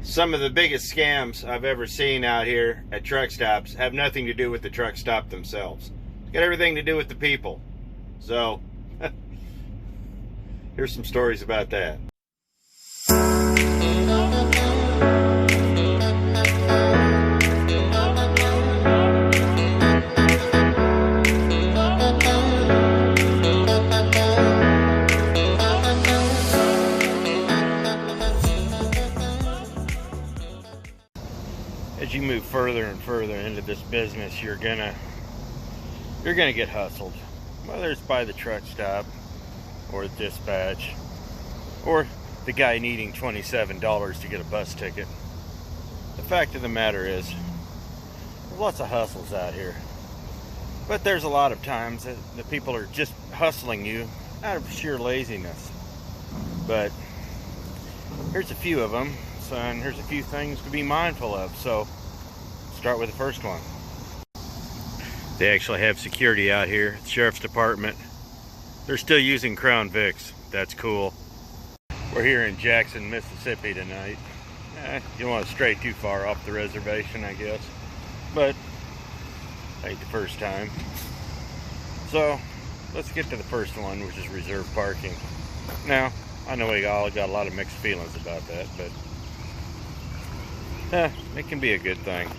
Some of the biggest scams I've ever seen out here at truck stops have nothing to do with the truck stop themselves. It's got everything to do with the people. So, here's some stories about that. As you move further and further into this business, you're gonna get hustled, whether it's by the truck stop or dispatch or the guy needing $27 to get a bus ticket. The fact of the matter is, there's lots of hustles out here, but there's a lot of times that the people are just hustling you out of sheer laziness. But here's a few of them. And here's a few things to be mindful of. So start with the first one. They actually have security out here at the sheriff's department. They're still using Crown Vics. That's cool. We're here in Jackson, Mississippi tonight. You don't want to stray too far off the reservation, I guess, but ain't the first time. So let's get to the first one, which is reserve parking. Now I know we all got a lot of mixed feelings about that, but it can be a good thing.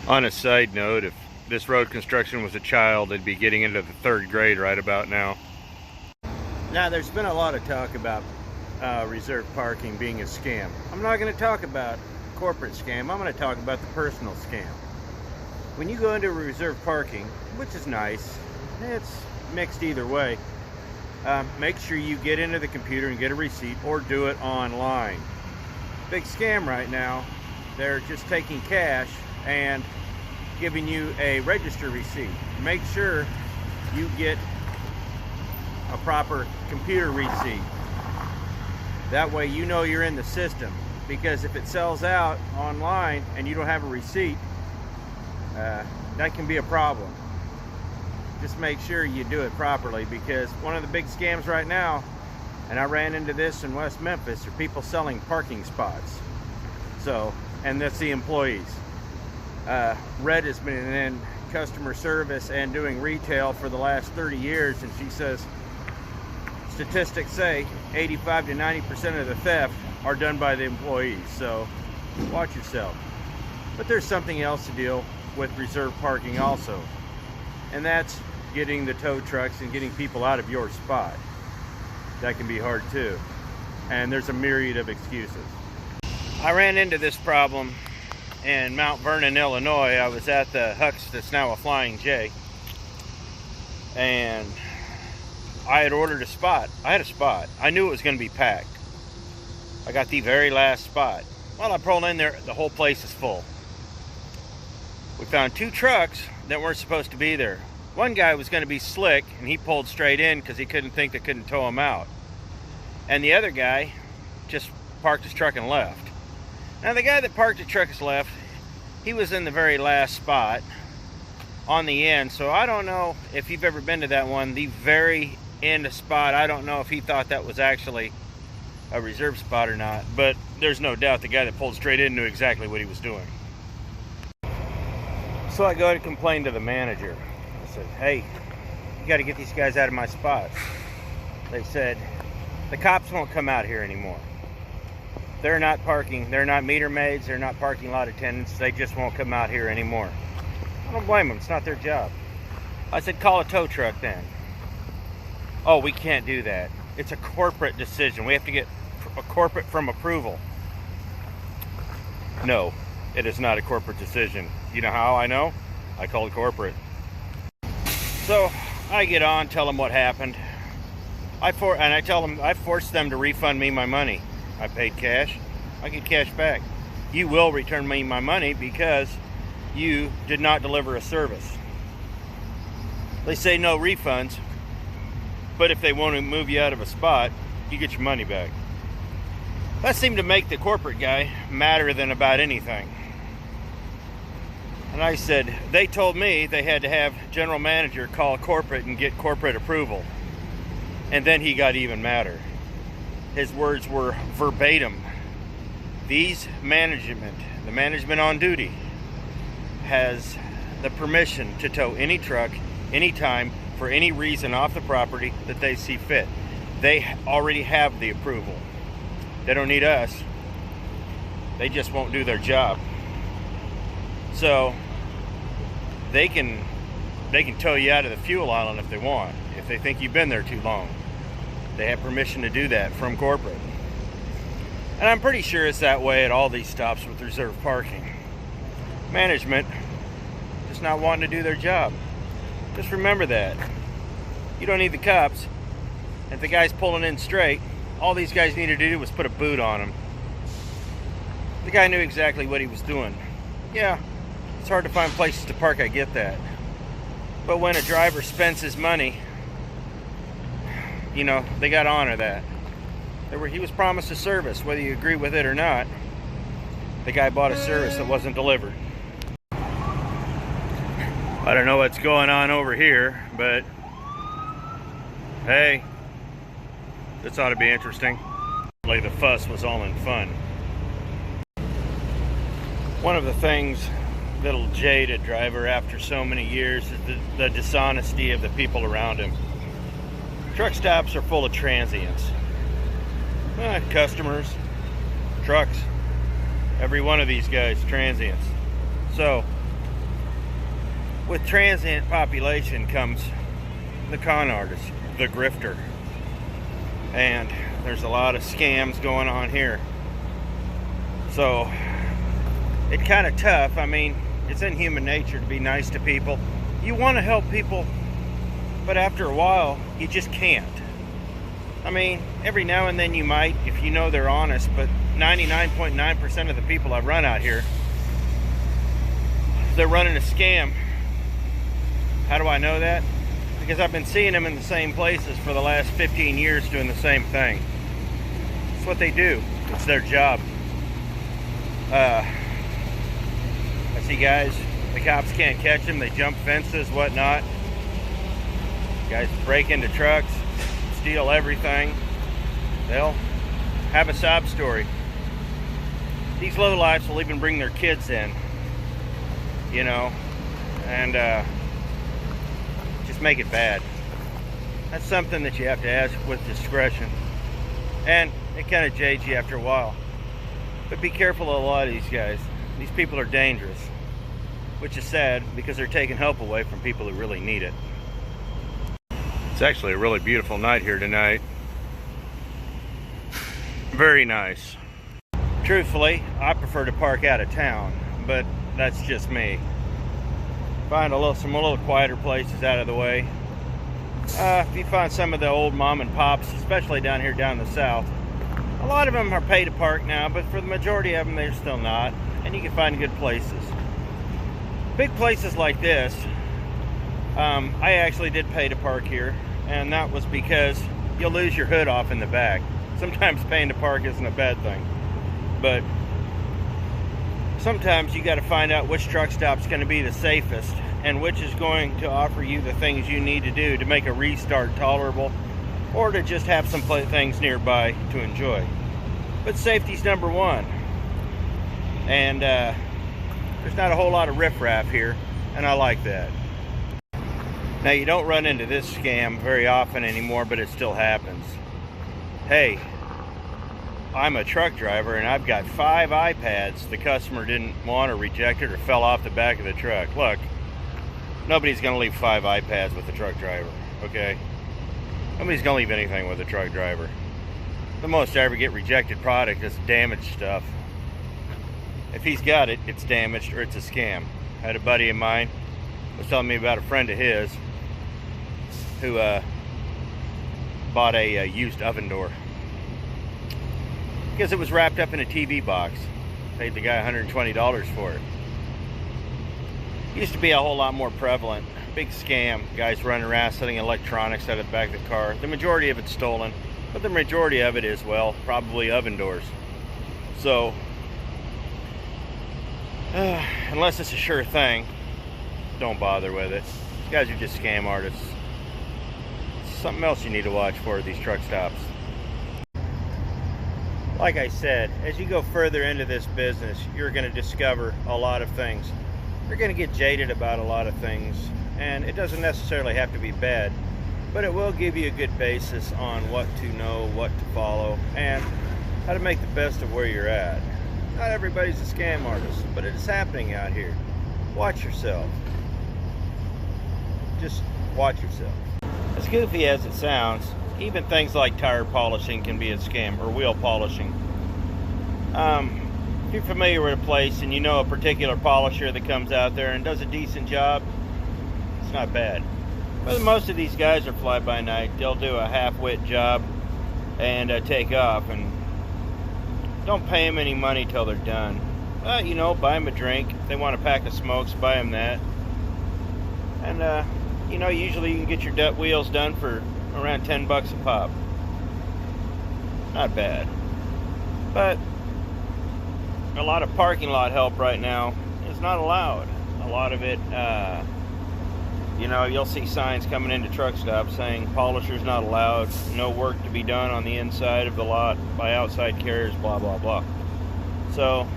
On a side note, if this road construction was a child, they'd be getting into the 3rd grade right about now. Now, there's been a lot of talk about reserve parking being a scam. I'm not going to talk about corporate scam. I'm going to talk about the personal scam. When you go into reserve parking, which is nice, it's mixed either way, make sure you get into the computer and get a receipt, or do it online. Big scam right now. They're just taking cash and giving you a register receipt. Make sure you get a proper computer receipt. That way you know you're in the system, because if it sells out online and you don't have a receipt, that can be a problem. Just make sure you do it properly, because one of the big scams right now, and I ran into this in West Memphis, are people selling parking spots. So, and that's the employees. Red has been in customer service and doing retail for the last 30 years, and she says statistics say 85 to 90% of the theft are done by the employees. So watch yourself. But there's something else to deal with reserve parking also, and that's getting the tow trucks and getting people out of your spot. That can be hard too, and there's a myriad of excuses. I ran into this problem in Mount Vernon, Illinois. I was at the Hux that's now a Flying J, and I had ordered a spot. I had a spot. I knew it was going to be packed. I got the very last spot. Well, I pulled in there, the whole place is full. We found 2 trucks that weren't supposed to be there. One guy was going to be slick, and he pulled straight in because he couldn't think they couldn't tow him out. And the other guy just parked his truck and left. Now, the guy that parked the truck and left, he was in the very last spot on the end. So I don't know if you've ever been to that one, the very end spot. I don't know if he thought that was actually a reserve spot or not. But there's no doubt the guy that pulled straight in knew exactly what he was doing. So I go to complain to the manager. I said, hey, you got to get these guys out of my spots. They said, the cops won't come out here anymore. They're not parking, they're not meter maids, they're not parking lot attendants, they just won't come out here anymore. I don't blame them, it's not their job. I said, call a tow truck then. Oh, we can't do that. It's a corporate decision. We have to get a corporate from approval. No, it is not a corporate decision. You know how I know? I called corporate. So I get on, tell them what happened. I tell them I forced them to refund me my money. I paid cash. I get cash back. You will return me my money because you did not deliver a service. They say no refunds, but if they want to move you out of a spot, you get your money back. That seemed to make the corporate guy madder than about anything. And I said, they told me they had to have general manager call corporate and get corporate approval. And then he got even madder. His words were verbatim. the management on duty has the permission to tow any truck, anytime, for any reason off the property that they see fit. They already have the approval. They don't need us. They just won't do their job. So they can tow you out of the fuel island if they want, if they think you've been there too long. They have permission to do that from corporate. And I'm pretty sure it's that way at all these stops with reserved parking. Management just not wanting to do their job. Just remember that. You don't need the cops. If the guy's pulling in straight, all these guys needed to do was put a boot on him. The guy knew exactly what he was doing. Yeah, it's hard to find places to park, I get that. But when a driver spends his money, you know, they got to honor that. He was promised a service, whether you agree with it or not. The guy bought a service that wasn't delivered. I don't know what's going on over here, but hey, this ought to be interesting. Like the fuss was all in fun. One of the things that'll jade a driver after so many years is the dishonesty of the people around him. Truck stops are full of transients. Customers, trucks, every one of these guys, transients. So, with transient population comes the con artist, the grifter. And there's a lot of scams going on here. So, it's kind of tough. I mean, it's in human nature to be nice to people. You want to help people, but after a while, you just can't. I mean, every now and then you might, if you know they're honest, but 99.9% of the people I run out here, they're running a scam. How do I know that? Because I've been seeing them in the same places for the last 15 years doing the same thing. It's what they do. It's their job. I see guys, the cops can't catch them, they jump fences, whatnot. Guys break into trucks, steal everything. They'll have a sob story. These lowlifes will even bring their kids in, you know, and just make it bad. That's something that you have to ask with discretion, and it kind of jades you after a while. But be careful of a lot of these guys. These people are dangerous, which is sad because they're taking help away from people who really need it. It's actually a really beautiful night here tonight. Very nice. Truthfully, I prefer to park out of town, but that's just me. Find some little quieter places out of the way. If you find some of the old mom and pops, especially down here down in the south, a lot of them are pay to park now, but for the majority of them, they're still not. And you can find good places. Big places like this, I actually did pay to park here, and that was because you'll lose your hood off in the back. Sometimes paying to park isn't a bad thing, but sometimes you got to find out which truck stop's going to be the safest and which is going to offer you the things you need to do to make a restart tolerable, or to just have some things nearby to enjoy. But safety's number one. And there's not a whole lot of riffraff here, and I like that. Now, you don't run into this scam very often anymore, but it still happens. Hey, I'm a truck driver, and I've got 5 iPads the customer didn't want or rejected or fell off the back of the truck. Look, nobody's going to leave 5 iPads with the truck driver, okay? Nobody's going to leave anything with a truck driver. The most I ever get rejected product is damaged stuff. If he's got it, it's damaged or it's a scam. I had a buddy of mine was telling me about a friend of his who bought a used oven door because it was wrapped up in a TV box. Paid the guy $120 for it. Used to be a whole lot more prevalent. Big scam. Guys running around selling electronics out of the back of the car. The majority of it's stolen, but the majority of it is, well, probably oven doors. So, unless it's a sure thing, don't bother with it. These guys are just scam artists. Something else you need to watch for at these truck stops. A like I said, as you go further into this business, you're going to discover a lot of things. You're going to get jaded about a lot of things, and it doesn't necessarily have to be bad, but it will give you a good basis on what to know, what to follow, and how to make the best of where you're at. Not everybody's a scam artist, but it is happening out here. Watch yourself. Just watch yourself. As goofy as it sounds, even things like tire polishing can be a scam, or wheel polishing. If you're familiar with a place and you know a particular polisher that comes out there and does a decent job, it's not bad. But most of these guys are fly-by-night. They'll do a half-wit job and take off, and don't pay them any money till they're done. You know, buy them a drink. If they want a pack of smokes, buy them that. And, you know, usually you can get your wheels done for around 10 bucks a pop. Not bad. But a lot of parking lot help right now is not allowed. A lot of it, you know, you'll see signs coming into truck stops saying polishers not allowed, no work to be done on the inside of the lot by outside carriers, blah, blah, blah. So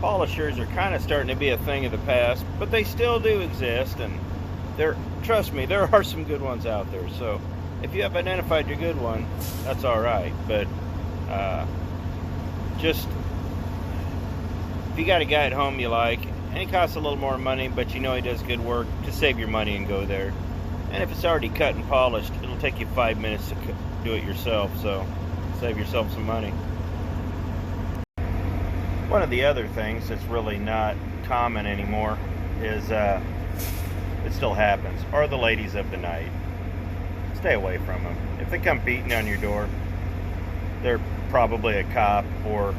polishers are kind of starting to be a thing of the past, but they still do exist, and trust me, there are some good ones out there. So if you have identified your good one, that's all right. But just if you got a guy at home you like, and he costs a little more money, but you know he does good work, just save your money and go there. And if it's already cut and polished, it'll take you 5 minutes to do it yourself, so save yourself some money. One of the other things that's really not common anymore is, it still happens, are the ladies of the night. Stay away from them. If they come beating on your door, they're probably a cop or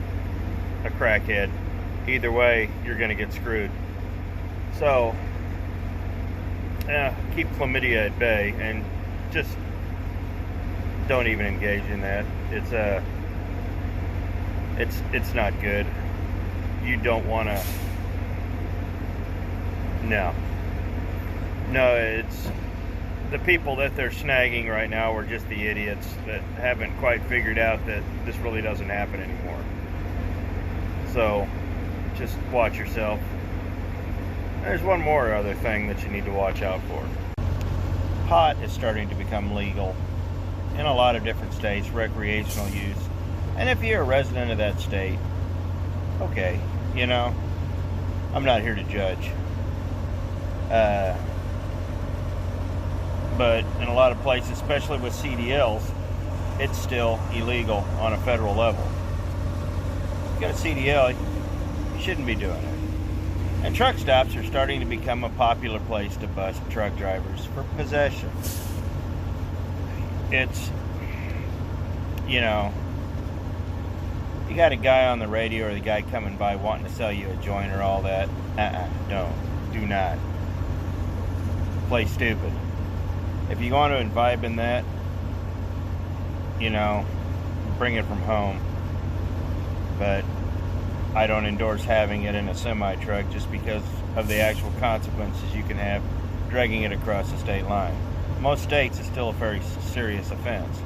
a crackhead. Either way, you're going to get screwed. So, keep chlamydia at bay and just don't even engage in that. It's not good. You don't want to. No, it's the people that they're snagging right now are just the idiots that haven't quite figured out that this really doesn't happen anymore. So just watch yourself. There's one more other thing that you need to watch out for. Pot is starting to become legal in a lot of different states, recreational use. And if you're a resident of that state, okay, you know, I'm not here to judge. But in a lot of places, especially with CDLs, it's still illegal on a federal level. If you got a CDL, you shouldn't be doing it. And truck stops are starting to become a popular place to bust truck drivers for possession. It's, you know, you got a guy on the radio or the guy coming by wanting to sell you a joint or all that. Do not. Play stupid. If you want to imbibe in that, you know, bring it from home. But I don't endorse having it in a semi-truck just because of the actual consequences you can have dragging it across the state line. Most states, it's still a very serious offense.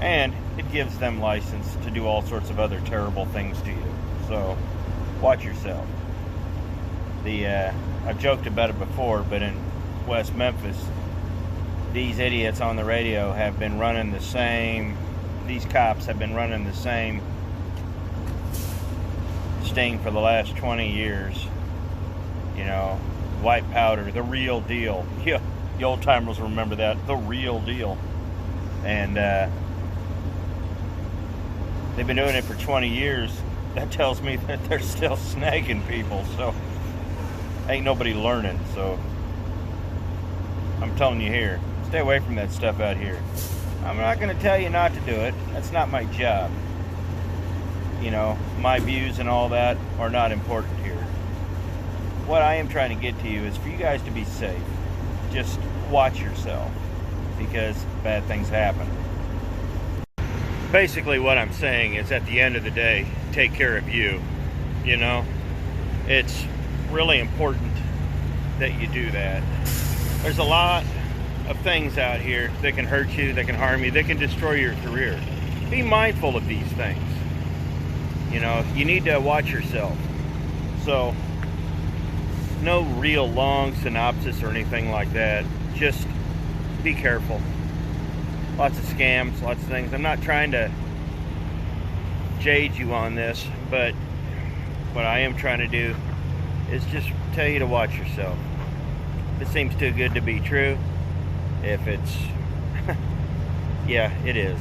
And it gives them license to do all sorts of other terrible things to you. So, watch yourself. I've joked about it before, but in West Memphis, these idiots on the radio have been running the same, these cops have been running the same sting for the last 20 years. You know, white powder, the real deal. Yeah, the old timers remember that, the real deal. And they've been doing it for 20 years. That tells me that they're still snagging people, so ain't nobody learning. So I'm telling you here, stay away from that stuff out here. I'm not going to tell you not to do it. That's not my job. You know, my views and all that are not important here. What I am trying to get to you is for you guys to be safe. Just watch yourself, because bad things happen. Basically what I'm saying is, at the end of the day, take care of you. You know, it's really important that you do that. There's a lot of things out here that can hurt you, that can harm you, that can destroy your career. be mindful of these things. You know, you need to watch yourself. So, no real long synopsis or anything like that. Just be careful. Lots of scams, lots of things. I'm not trying to jade you on this, but what I am trying to do is just tell you to watch yourself. If it seems too good to be true, if it's yeah, it is.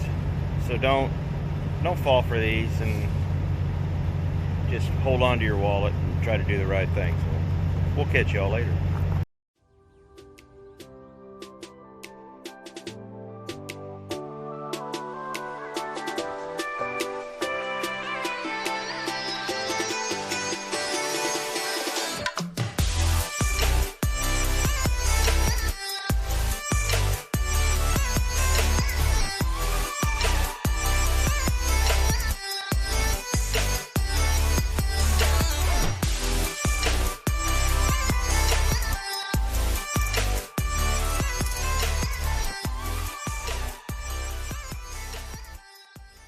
So don't fall for these, and just hold on to your wallet and try to do the right thing. So we'll catch y'all later.